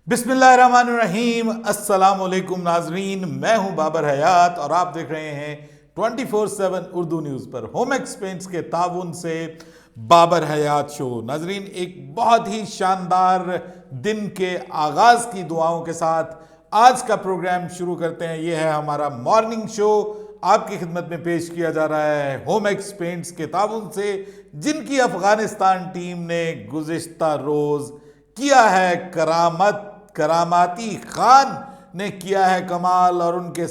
बिस्मिल्लाहिर्रहमानिर्रहीम। अस्सलाम वालेकुम नाजरीन, मैं हूं बाबर हयात और आप देख रहे हैं 24/7 उर्दू न्यूज़ पर होम एक्सपेंस के ताउन से बाबर हयात शो। नाजरीन, एक बहुत ही शानदार दिन के आगाज़ की दुआओं के साथ आज का प्रोग्राम शुरू करते हैं। यह है हमारा मॉर्निंग शो, आपकी खिदमत में पेश किया जा रहा है होम एक्सपेंस के ताउन से, जिनकी अफगानिस्तान टीम ने गुज़िश्ता रोज़ किया है करामत। करामाती खान ने किया है कमाल और उनके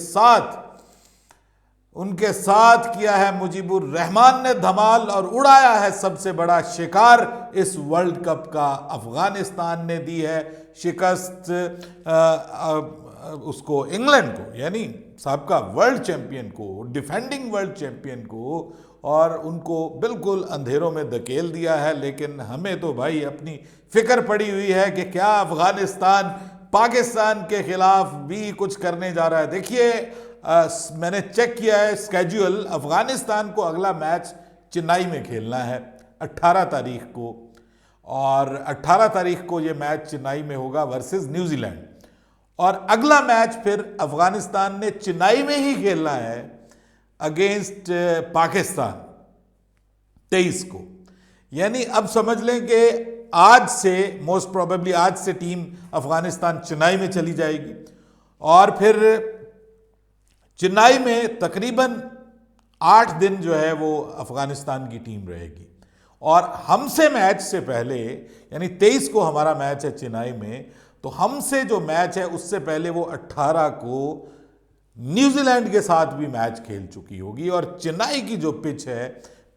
साथ किया है मुजीबुर रहमान ने धमाल और उड़ाया है सबसे बड़ा शिकार इस वर्ल्ड कप का। अफगानिस्तान ने दी है शिकस्त उसको, इंग्लैंड को, यानी साबका वर्ल्ड चैंपियन को, डिफेंडिंग वर्ल्ड चैंपियन को, और उनको बिल्कुल अंधेरों में धकेल दिया है। लेकिन हमें तो भाई अपनी फिक्र पड़ी हुई है कि क्या अफगानिस्तान पाकिस्तान के खिलाफ भी कुछ करने जा रहा है। देखिए, मैंने चेक किया है स्केड्यूल। अफगानिस्तान को अगला मैच चेन्नई में खेलना है 18 तारीख को, और 18 तारीख को ये मैच चेन्नई में होगा वर्सेस न्यूजीलैंड, और अगला मैच फिर अफगानिस्तान ने चेन्नई में ही खेलना है अगेंस्ट पाकिस्तान 23 को। यानी अब समझ लें कि आज से, मोस्ट प्रोबेबली आज से टीम अफगानिस्तान चेन्नई में चली जाएगी, और फिर चेन्नई में तकरीबन 8 दिन जो है वो अफगानिस्तान की टीम रहेगी। और हमसे मैच से पहले, यानी 23 को हमारा मैच है चेन्नई में, तो हमसे जो मैच है उससे पहले वो 18 को न्यूजीलैंड के साथ भी मैच खेल चुकी होगी। और चेन्नई की जो पिच है,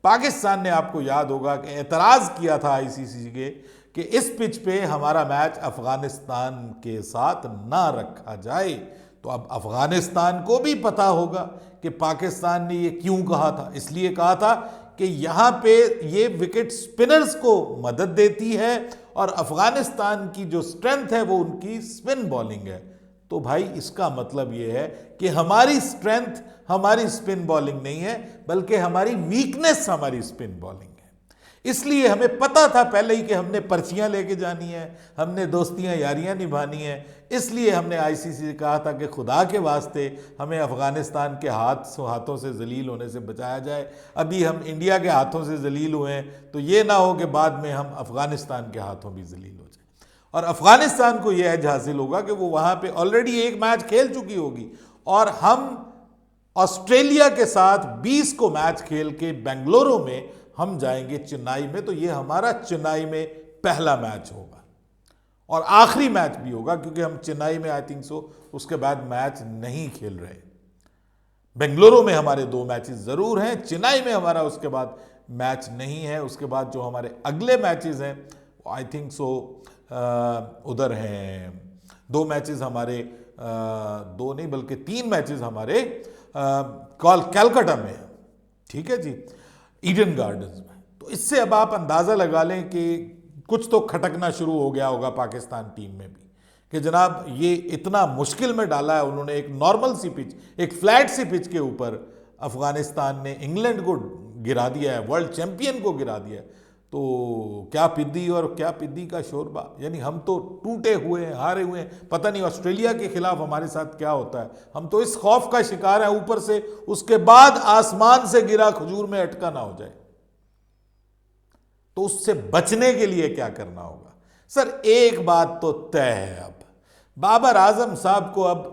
पाकिस्तान ने, आपको याद होगा कि एतराज़ किया था आईसीसी के कि इस पिच पे हमारा मैच अफगानिस्तान के साथ ना रखा जाए। तो अब अफगानिस्तान को भी पता होगा कि पाकिस्तान ने ये क्यों कहा था। इसलिए कहा था कि यहाँ पे ये विकेट स्पिनर्स को मदद देती है, और अफगानिस्तान की जो स्ट्रेंथ है वो उनकी स्पिन बॉलिंग है। तो भाई इसका मतलब ये है कि हमारी स्ट्रेंथ हमारी स्पिन बॉलिंग नहीं है, बल्कि हमारी वीकनेस हमारी स्पिन बॉलिंग है। इसलिए हमें पता था पहले ही कि हमने पर्चियां लेके जानी है, हमने दोस्तियां यारियां निभानी है। इसलिए हमने आईसीसी से कहा था कि खुदा के वास्ते हमें अफगानिस्तान के हाथों से जलील होने से बचाया जाए। अभी हम इंडिया के हाथों से जलील हुए हैं, तो ये ना हो कि बाद में हम अफगानिस्तान के हाथों भी जलील हो जाए। और अफगानिस्तान को यह एज हासिल होगा कि वो वहां पे ऑलरेडी एक मैच खेल चुकी होगी, और हम ऑस्ट्रेलिया के साथ 20 को मैच खेल के बेंगलुरु में हम जाएंगे चेन्नई में। तो ये हमारा चेन्नई में पहला मैच होगा और आखिरी मैच भी होगा, क्योंकि हम चेन्नई में आई थिंक सो उसके बाद मैच नहीं खेल रहे। बेंगलुरु में हमारे 2 मैचेस जरूर हैं, चेन्नई में हमारा उसके बाद मैच नहीं है। उसके बाद जो हमारे अगले मैचेस हैं आई थिंक सो उधर हैं 2 मैचेस हमारे, 2 नहीं बल्कि 3 मैचेस हमारे कैलकाटा में है, ठीक है जी, ईडन गार्डन्स में। तो इससे अब आप अंदाज़ा लगा लें कि कुछ तो खटकना शुरू हो गया होगा पाकिस्तान टीम में भी, कि जनाब ये इतना मुश्किल में डाला है उन्होंने। एक नॉर्मल सी पिच, एक फ्लैट सी पिच के ऊपर अफगानिस्तान ने इंग्लैंड को गिरा दिया है, वर्ल्ड चैंपियन को गिरा दिया है। तो क्या पिद्दी और क्या पिद्दी का शोरबा। यानी हम तो टूटे हुए हैं, हारे हुए हैं। पता नहीं ऑस्ट्रेलिया के खिलाफ हमारे साथ क्या होता है। हम तो इस खौफ का शिकार है ऊपर से, उसके बाद आसमान से गिरा खजूर में अटका ना हो जाए। तो उससे बचने के लिए क्या करना होगा? सर, एक बात तो तय है, अब बाबर आजम साहब को अब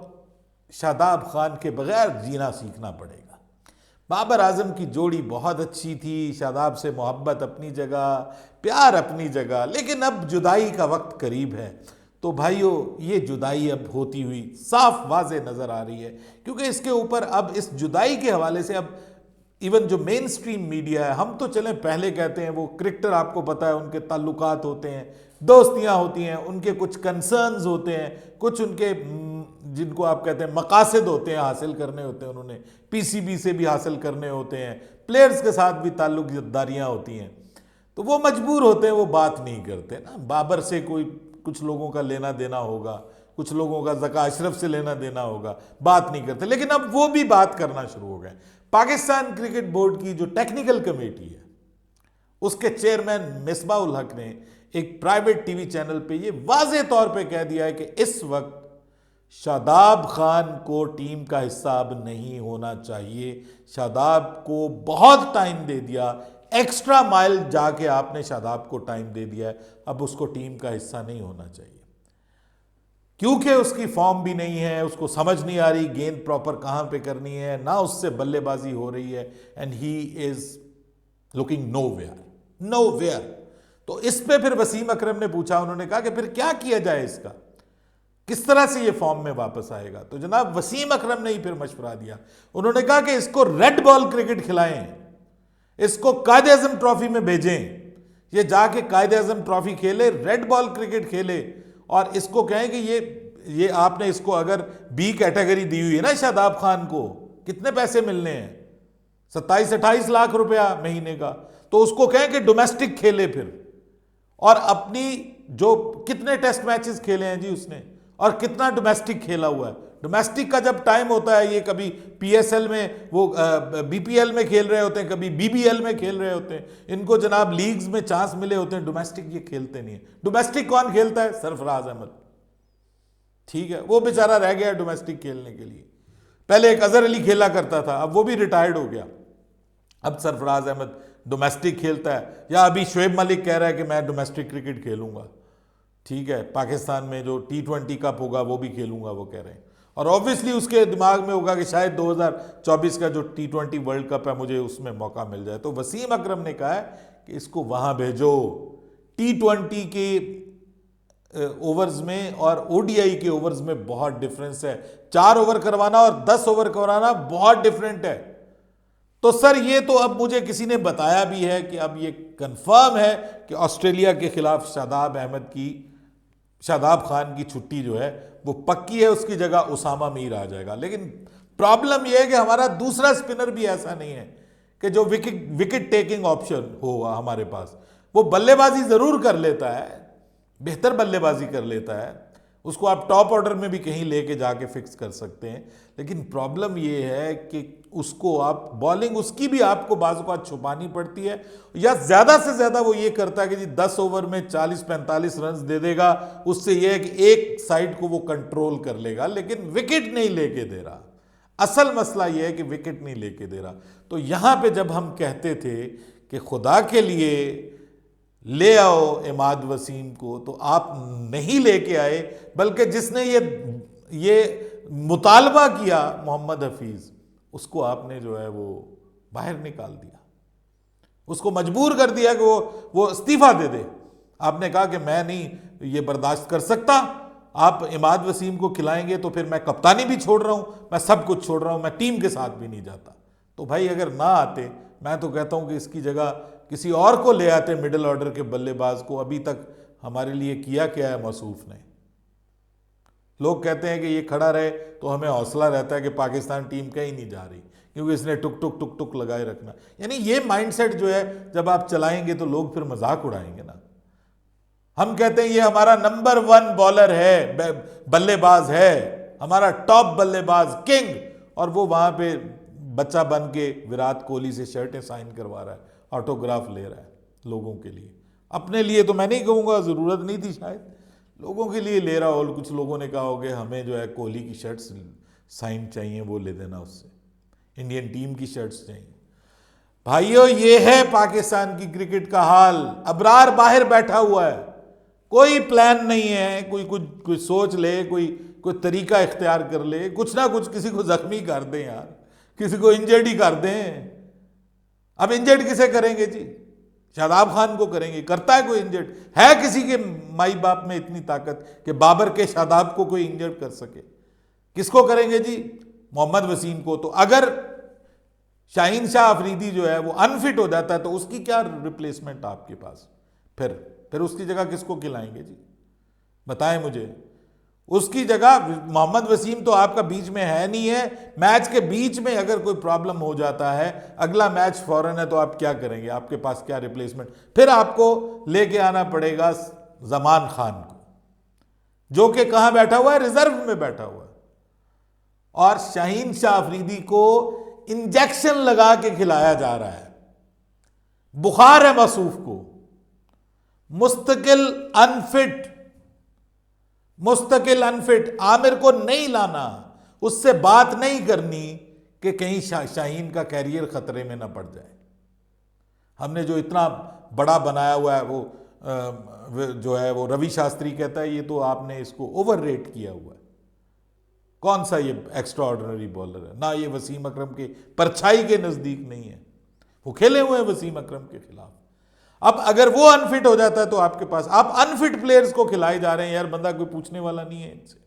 शादाब खान के बगैर जीना सीखना पड़ेगा। बाबर आजम की जोड़ी बहुत अच्छी थी, शादाब से मोहब्बत अपनी जगह, प्यार अपनी जगह, लेकिन अब जुदाई का वक्त करीब है। तो भाइयों, ये जुदाई अब होती हुई साफ वाज़े नज़र आ रही है, क्योंकि इसके ऊपर अब इस जुदाई के हवाले से अब इवन जो मेन स्ट्रीम मीडिया है, हम तो चलें पहले कहते हैं वो क्रिकेटर, आपको पता है उनके ताल्लुकात होते हैं, दोस्तियां होती हैं, उनके कुछ कंसर्न्स होते हैं, कुछ उनके जिनको आप कहते हैं मकासद होते हैं, हासिल करने होते हैं, उन्होंने पीसीबी से भी हासिल करने होते हैं, प्लेयर्स के साथ भी ताल्लुकदारियां होती हैं। तो वो मजबूर होते हैं, वो बात नहीं करते ना। बाबर से कोई कुछ लोगों का लेना देना होगा, कुछ लोगों का ज़का अशरफ से लेना देना होगा, बात नहीं करते। लेकिन अब वो भी बात करना शुरू हो गए। पाकिस्तान क्रिकेट बोर्ड की जो टेक्निकल कमेटी है, उसके चेयरमैन मिसबाह उल हक ने एक प्राइवेट टीवी चैनल पे ये वाज़े तौर पे कह दिया है कि इस वक्त शादाब खान को टीम का हिस्सा अब नहीं होना चाहिए। शादाब को बहुत टाइम दे दिया, एक्स्ट्रा माइल जाके आपने शादाब को टाइम दे दिया है, अब उसको टीम का हिस्सा नहीं होना चाहिए। क्योंकि उसकी फॉर्म भी नहीं है, उसको समझ नहीं आ रही गेंद प्रॉपर कहां पे करनी है, ना उससे बल्लेबाजी हो रही है, and he is looking nowhere. तो इस पे फिर वसीम अकरम ने पूछा, उन्होंने कहा कि फिर क्या किया जाए, इसका किस तरह से ये फॉर्म में वापस आएगा। तो जनाब वसीम अकरम ने ही फिर मशवरा दिया, उन्होंने कहा कि इसको रेड बॉल क्रिकेट खिलाएं, इसको कायदे आजम ट्रॉफी में भेजें, ये जाके कायदे आजम ट्रॉफी खेले, रेड बॉल क्रिकेट खेले, और इसको कहें कि ये आपने इसको अगर बी कैटेगरी दी हुई है ना शादाब खान को, कितने पैसे मिलने हैं, 27-28 लाख रुपया महीने का, तो उसको कहें कि डोमेस्टिक खेले फिर, और अपनी जो कितने टेस्ट मैचेस खेले हैं जी उसने, और कितना डोमेस्टिक खेला हुआ है। डोमेस्टिक का जब टाइम होता है, ये कभी पीएसएल में, वो बीपीएल में खेल रहे होते हैं, कभी बीबीएल में खेल रहे होते हैं, इनको जनाब लीग्स में चांस मिले होते हैं, डोमेस्टिक ये खेलते नहीं है। डोमेस्टिक कौन खेलता है? सरफराज अहमद, ठीक है, वो बेचारा रह गया डोमेस्टिक खेलने के लिए। पहले एक अजहर अली खेला करता था, अब वो भी रिटायर्ड हो गया, अब सरफराज अहमद डोमेस्टिक खेलता है। या अभी शुएब मलिक कह रहा है कि मैं डोमेस्टिक क्रिकेट खेलूंगा, ठीक है, पाकिस्तान में जो T20 कप होगा वो भी खेलूंगा, वो कह रहे हैं। और ऑब्वियसली उसके दिमाग में होगा कि शायद 2024 का जो T20 वर्ल्ड कप है मुझे उसमें मौका मिल जाए। तो वसीम अकरम ने कहा है कि इसको वहां भेजो। T20 के ओवर्स में और ODI के ओवर्स में बहुत डिफरेंस है। 4 ओवर करवाना और 10 ओवर करवाना बहुत डिफरेंट है। तो सर ये तो अब मुझे किसी ने बताया भी है कि अब ये कंफर्म है कि ऑस्ट्रेलिया के खिलाफ शादाब खान की छुट्टी जो है वो पक्की है, उसकी जगह उसामा मीर आ जाएगा। लेकिन प्रॉब्लम यह है कि हमारा दूसरा स्पिनर भी ऐसा नहीं है कि जो विकेट टेकिंग ऑप्शन हो हमारे पास। वो बल्लेबाजी जरूर कर लेता है, बेहतर बल्लेबाजी कर लेता है, उसको आप टॉप ऑर्डर में भी कहीं लेके जाके फिक्स कर सकते हैं। लेकिन प्रॉब्लम यह है कि उसको आप बॉलिंग उसकी भी आपको बाजू का छुपानी पड़ती है, या ज्यादा से ज्यादा वो ये करता है कि जी 10 ओवर में 40-45 रन दे देगा, उससे यह है कि एक साइड को वो कंट्रोल कर लेगा, लेकिन विकेट नहीं लेके दे रहा। असल मसला यह है कि विकेट नहीं लेके दे रहा। तो यहां पे जब हम कहते थे कि खुदा के लिए ले आओ इमाद वसीम को, तो आप नहीं लेके आए, बल्कि जिसने ये मुतालबा किया मोहम्मद हफीज, उसको आपने जो है वो बाहर निकाल दिया, उसको मजबूर कर दिया कि वो इस्तीफा दे दे। आपने कहा कि मैं नहीं ये बर्दाश्त कर सकता, आप इमाद वसीम को खिलाएंगे तो फिर मैं कप्तानी भी छोड़ रहा हूं, मैं सब कुछ छोड़ रहा हूं, मैं टीम के साथ भी नहीं जाता। तो भाई अगर ना आते, मैं तो कहता हूं कि इसकी जगह किसी और को ले आते, मिडिल ऑर्डर के बल्लेबाज को। अभी तक हमारे लिए किया क्या है मौसूफ ने? लोग कहते हैं कि ये खड़ा रहे तो हमें हौसला रहता है कि पाकिस्तान टीम कहीं नहीं जा रही, क्योंकि इसने टुक टुक टुक टुक लगाए रखना। यानी ये माइंडसेट जो है जब आप चलाएंगे तो लोग फिर मजाक उड़ाएंगे ना। हम कहते हैं ये हमारा नंबर 1 बॉलर है, बल्लेबाज है, हमारा टॉप बल्लेबाज किंग, और वो वहां पे बच्चा बन के विराट कोहली से शर्टें साइन करवा रहा है, ऑटोग्राफ ले रहा है लोगों के लिए। अपने लिए तो मैं नहीं कहूँगा, ज़रूरत नहीं थी शायद, लोगों के लिए ले रहा हो। कुछ लोगों ने कहा होगा हमें जो है कोहली की शर्ट्स साइन चाहिए, वो ले देना उससे, इंडियन टीम की शर्ट्स चाहिए। भाइयों ये है पाकिस्तान की क्रिकेट का हाल। अबरार बाहर बैठा हुआ है, कोई प्लान नहीं है, कोई सोच ले, कोई तरीका इख्तियार कर ले, कुछ ना कुछ किसी को जख्मी कर दें यार, किसी को इंजर्ड ही कर दें। अब इंजर्ड किसे करेंगे जी? शादाब खान को करेंगे? करता है कोई इंजर्ड? है किसी के माई बाप में इतनी ताकत कि बाबर के शादाब को कोई इंजर्ड कर सके? किसको करेंगे जी? मोहम्मद वसीम को। तो अगर शाहीन शाह अफरीदी जो है वो अनफिट हो जाता है तो उसकी क्या रिप्लेसमेंट आपके पास? फिर उसकी जगह किसको खिलाएंगे जी? बताएं मुझे। उसकी जगह मोहम्मद वसीम तो आपका बीच में है नहीं है। मैच के बीच में अगर कोई प्रॉब्लम हो जाता है, अगला मैच फौरन है, तो आप क्या करेंगे? आपके पास क्या रिप्लेसमेंट? फिर आपको लेके आना पड़ेगा जमान खान को, जो कि कहां बैठा हुआ है? रिजर्व में बैठा हुआ है। और शाहीन शाह अफरीदी को इंजेक्शन लगा के खिलाया जा रहा है। बुखार है मसूफ को, मुस्तकिल अनफिट, मुस्तकिल अनफिट। आमिर को नहीं लाना, उससे बात नहीं करनी कि कहीं शाहीन का कैरियर खतरे में ना पड़ जाए। हमने जो इतना बड़ा बनाया हुआ है वो जो है वो रवि शास्त्री कहता है ये तो आपने इसको ओवर रेट किया हुआ है। कौन सा ये एक्स्ट्रा ऑर्डिनरी बॉलर है, ना ये वसीम अकरम के परछाई के नजदीक नहीं है। वो खेले हुए हैं वसीम अकरम के खिलाफ। अब अगर वो अनफिट हो जाता है तो आपके पास आप अनफिट प्लेयर्स को खिलाए जा रहे हैं यार, बंदा कोई पूछने वाला नहीं है इनसे।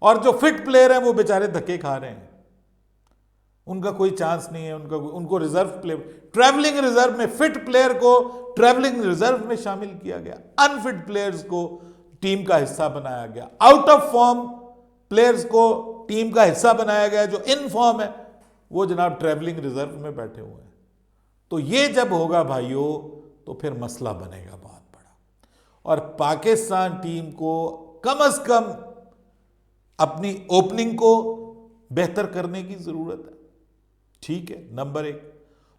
और जो फिट प्लेयर हैं वो बेचारे धक्के खा रहे हैं, उनका कोई चांस नहीं है। उनको रिजर्व प्लेयर, ट्रैवलिंग रिजर्व में फिट प्लेयर को ट्रैवलिंग रिजर्व में शामिल किया गया, अनफिट प्लेयर्स को टीम का हिस्सा बनाया गया, आउट ऑफ फॉर्म प्लेयर्स को टीम का हिस्सा बनाया गया, जो इन फॉर्म है वो जनाब ट्रैवलिंग रिजर्व में बैठे हुए हैं। तो ये जब होगा भाइयों तो फिर मसला बनेगा बहुत बड़ा। और पाकिस्तान टीम को कम से कम अपनी ओपनिंग को बेहतर करने की जरूरत है, ठीक है, नंबर एक।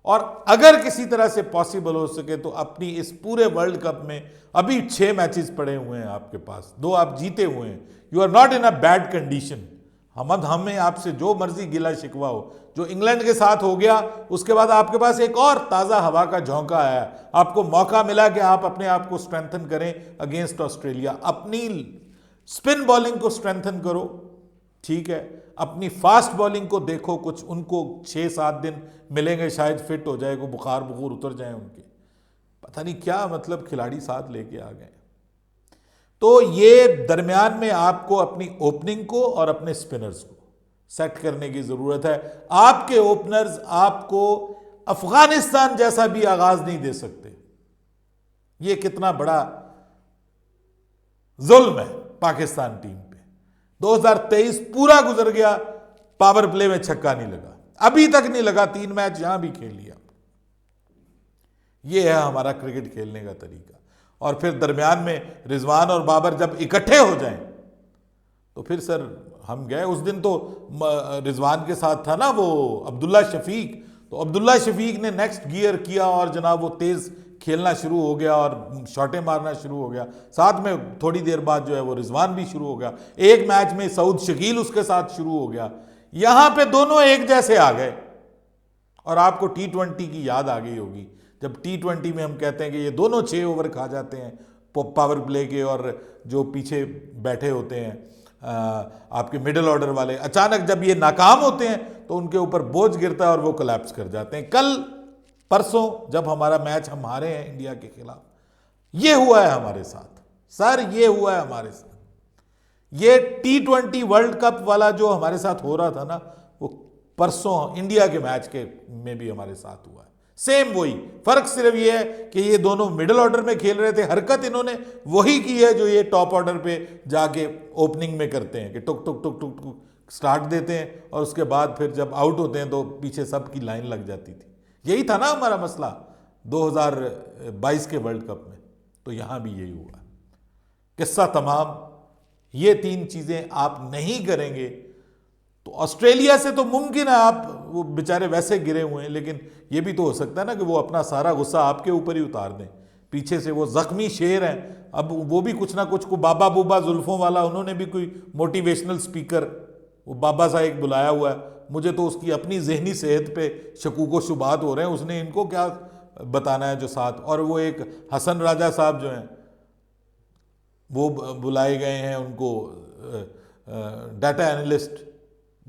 और अगर किसी तरह से पॉसिबल हो सके तो अपनी इस पूरे वर्ल्ड कप में अभी 6 मैचेस पड़े हुए हैं आपके पास, 2 आप जीते हुए हैं, you are not in a bad condition. हमें आपसे जो मर्जी गिला शिकवा हो, जो इंग्लैंड के साथ हो गया उसके बाद आपके पास एक और ताज़ा हवा का झोंका आया, आपको मौका मिला कि आप अपने आप को स्ट्रेंथन करें अगेंस्ट ऑस्ट्रेलिया। अपनी स्पिन बॉलिंग को स्ट्रेंथन करो, ठीक है, अपनी फास्ट बॉलिंग को देखो, कुछ उनको 6-7 दिन मिलेंगे शायद फिट हो जाए, को बुखार उतर जाए उनके, पता नहीं क्या मतलब खिलाड़ी साथ लेके आ गए। तो ये दरमियान में आपको अपनी ओपनिंग को और अपने स्पिनर्स को सेट करने की जरूरत है। आपके ओपनर्स आपको अफगानिस्तान जैसा भी आगाज नहीं दे सकते। ये कितना बड़ा जुल्म है पाकिस्तान टीम पे। 2023 पूरा गुजर गया, पावर प्ले में छक्का नहीं लगा, अभी तक नहीं लगा, 3 मैच यहां भी खेल लिया। यह है हमारा क्रिकेट खेलने का तरीका। और फिर दरमियान में रिजवान और बाबर जब इकट्ठे हो जाएं तो फिर सर हम गए। उस दिन तो रिजवान के साथ था ना वो अब्दुल्ला शफीक, तो अब्दुल्ला शफीक ने नेक्स्ट गियर किया और जनाब वो तेज खेलना शुरू हो गया और शॉटें मारना शुरू हो गया। साथ में थोड़ी देर बाद जो है वो रिजवान भी शुरू हो गया। एक मैच में सऊद शकील उसके साथ शुरू हो गया। यहां पे दोनों एक जैसे आ गए। और आपको T20 की याद आ गई होगी, जब T20 में हम कहते हैं कि ये दोनों 6 ओवर खा जाते हैं पावर प्ले के, और जो पीछे बैठे होते हैं आपके मिडिल ऑर्डर वाले, अचानक जब ये नाकाम होते हैं तो उनके ऊपर बोझ गिरता है और वो कोलैप्स कर जाते हैं। कल परसों जब हमारा मैच हम हारे हैं इंडिया के खिलाफ, ये हुआ है हमारे साथ सर, ये हुआ है हमारे साथ। ये T20 वर्ल्ड कप वाला जो हमारे साथ हो रहा था ना, वो परसों इंडिया के मैच के में भी हमारे साथ हुआ है। सेम वही, फर्क सिर्फ ये है कि ये दोनों मिडिल ऑर्डर में खेल रहे थे, हरकत इन्होंने वही की है जो ये टॉप ऑर्डर पे जाके ओपनिंग में करते हैं कि टुक टुक टुक टुक टुक स्टार्ट देते हैं और उसके बाद फिर जब आउट होते हैं तो पीछे सबकी लाइन लग जाती थी। यही था ना हमारा मसला 2022 के वर्ल्ड कप में, तो यहां भी यही हुआ। किस्सा तमाम। ये 3 चीजें आप नहीं करेंगे तो ऑस्ट्रेलिया से तो मुमकिन है, आप वो बेचारे वैसे गिरे हुए हैं, लेकिन ये भी तो हो सकता है ना कि वो अपना सारा गुस्सा आपके ऊपर ही उतार दें। पीछे से वो जख्मी शेर हैं, अब वो भी कुछ ना कुछ को बाबा बूबा जुल्फों वाला, उन्होंने भी कोई मोटिवेशनल स्पीकर वो बाबा सा एक बुलाया हुआ है। मुझे तो उसकी अपनी जहनी सेहत पे शकूक शुबात हो रहे हैं, उसने इनको क्या बताना है जो साथ। और वो एक हसन राजा साहब जो हैं वो बुलाए गए हैं, उनको डाटा एनालिस्ट,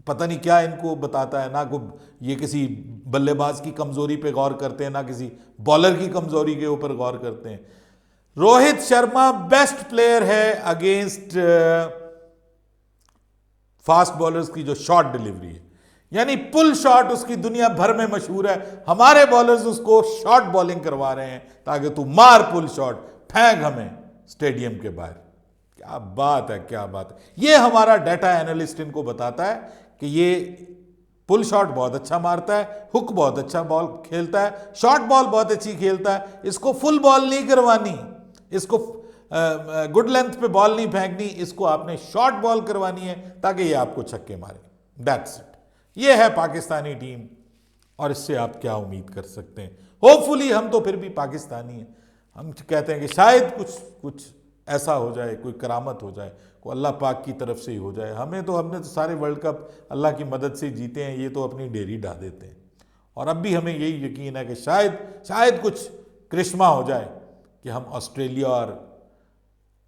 पता नहीं क्या इनको बताता है ना। को ये किसी बल्लेबाज की कमजोरी पे गौर करते हैं, ना किसी बॉलर की कमजोरी के ऊपर गौर करते हैं। रोहित शर्मा बेस्ट प्लेयर है अगेंस्ट फास्ट बॉलर्स की जो शॉर्ट डिलीवरी है, यानी पुल शॉट उसकी दुनिया भर में मशहूर है। हमारे बॉलर्स उसको शॉर्ट बॉलिंग करवा रहे हैं ताकि तू मार पुल शॉट, फेंक हमें स्टेडियम के बाहर। क्या बात है, क्या बात है। ये हमारा डाटा एनालिस्ट इनको बताता है कि ये पुल शॉट बहुत अच्छा मारता है, हुक बहुत अच्छा बॉल खेलता है, शॉर्ट बॉल बहुत अच्छी खेलता है, इसको फुल बॉल नहीं करवानी, इसको गुड लेंथ पे बॉल नहीं फेंकनी, इसको आपने शॉर्ट बॉल करवानी है ताकि ये आपको छक्के मारे। That's it. ये है पाकिस्तानी टीम और इससे आप क्या उम्मीद कर सकते हैं। होपफुली हम तो फिर भी पाकिस्तानी हैं, हम कहते हैं कि शायद कुछ कुछ ऐसा हो जाए, कोई करामत हो जाए, को अल्लाह पाक की तरफ से ही हो जाए। हमने तो सारे वर्ल्ड कप अल्लाह की मदद से जीते हैं, ये तो अपनी डेरी ढा देते हैं। और अब भी हमें यही यकीन है कि शायद कुछ करिश्मा हो जाए कि हम ऑस्ट्रेलिया और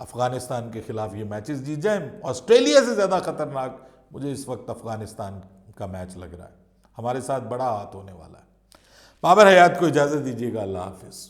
अफ़गानिस्तान के ख़िलाफ़ ये मैचेस जीत जाएं। ऑस्ट्रेलिया से ज़्यादा ख़तरनाक मुझे इस वक्त अफ़गानिस्तान का मैच लग रहा है। हमारे साथ बड़ा हाथ होने वाला है। बाबर हयात को इजाज़त दीजिएगा। अल्लाह हाफिज़।